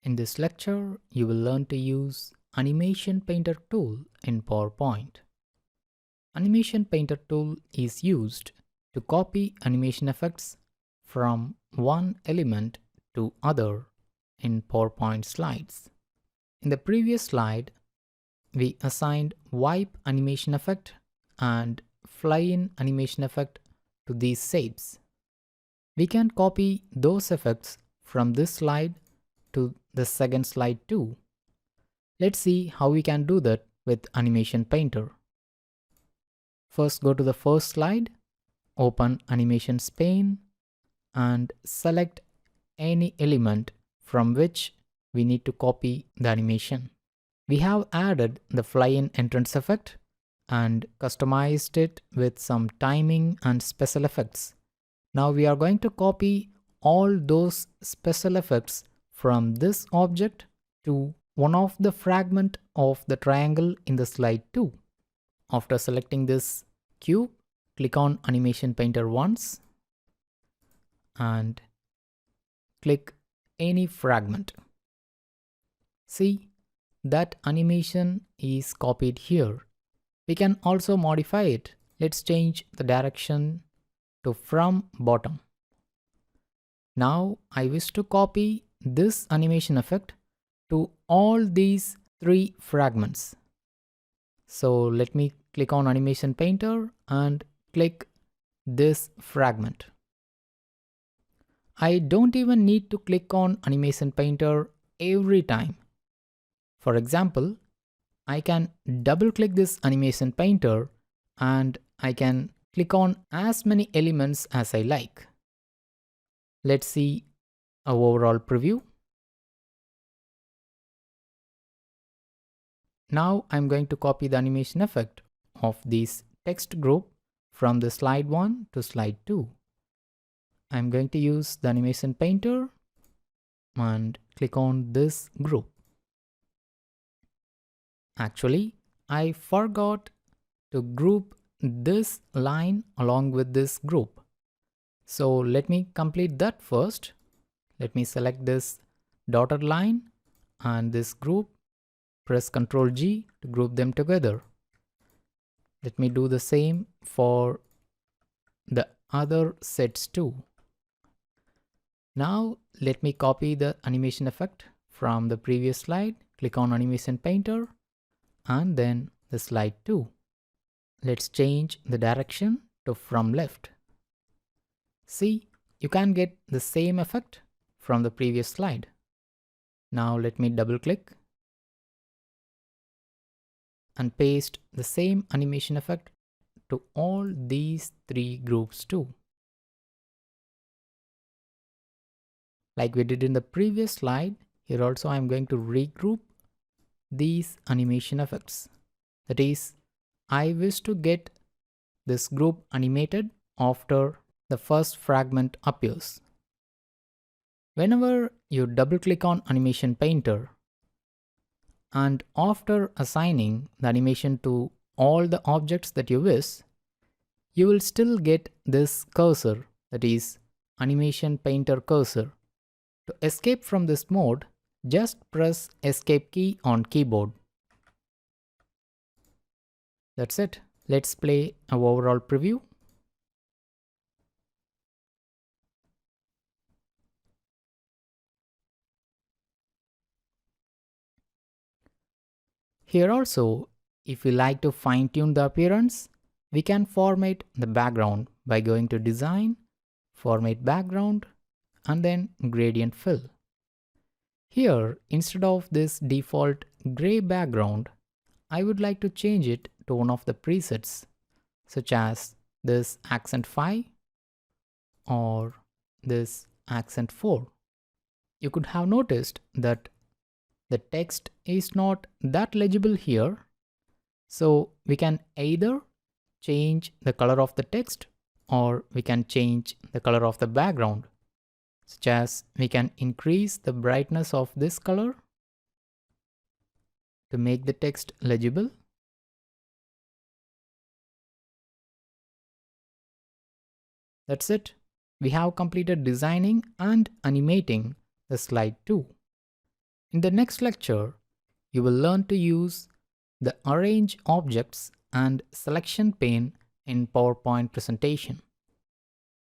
In this lecture, you will learn to use Animation Painter tool in PowerPoint. Animation Painter tool is used to copy animation effects from one element to other in PowerPoint slides. In the previous slide, we assigned wipe animation effect and fly in animation effect to these shapes. We can copy those effects from this slide to the second slide too. Let's see how we can do that with Animation Painter. First, go to the first slide, open Animations pane, and select any element from which we need to copy the animation. We have added the fly-in entrance effect and customized it with some timing and special effects. Now we are going to copy all those special effects from this object to one of the fragment of the triangle in the slide 2. After selecting this cube, click on Animation Painter once and click any fragment. See, that animation is copied here. We can also modify it. Let's change the direction to from bottom. Now I wish to copy this animation effect to all these 3 fragments. So let me click on Animation Painter and click this fragment. I don't even need to click on Animation Painter every time. For example, I can double click this Animation Painter and I can click on as many elements as I like. Let's see our overall preview. Now I'm going to copy the animation effect of this text group from the slide 1 to slide 2. I'm going to use the Animation Painter and click on this group. Actually, I forgot to group this line along with this group. So let me complete that first. Let me select this dotted line and this group. Press Ctrl G to group them together. Let me do the same for the other sets too. Now let me copy the animation effect from the previous slide. Click on Animation Painter and then the slide 2. Let's change the direction to from left. See, you can get the same effect from the previous slide. Now let me double click and paste the same animation effect to all these 3 groups too. Like we did in the previous slide, here also I am going to regroup these animation effects. That is, I wish to get this group animated after the first fragment appears. Whenever you double click on Animation Painter and after assigning the animation to all the objects that you wish, you will still get this cursor, that is Animation Painter cursor. To escape from this mode, just press Escape key on keyboard. That's it. Let's play our overall preview. Here also, if we like to fine-tune the appearance, we can format the background by going to Design, Format Background, and then Gradient Fill. Here, instead of this default gray background, I would like to change it to one of the presets, such as this Accent 5 or this Accent 4. You could have noticed that the text is not that legible here, so we can either change the color of the text or we can change the color of the background, such as we can increase the brightness of this color to make the text legible. That's it. We have completed designing and animating the slide 2. In the next lecture, you will learn to use the Arrange Objects and Selection pane in PowerPoint presentation.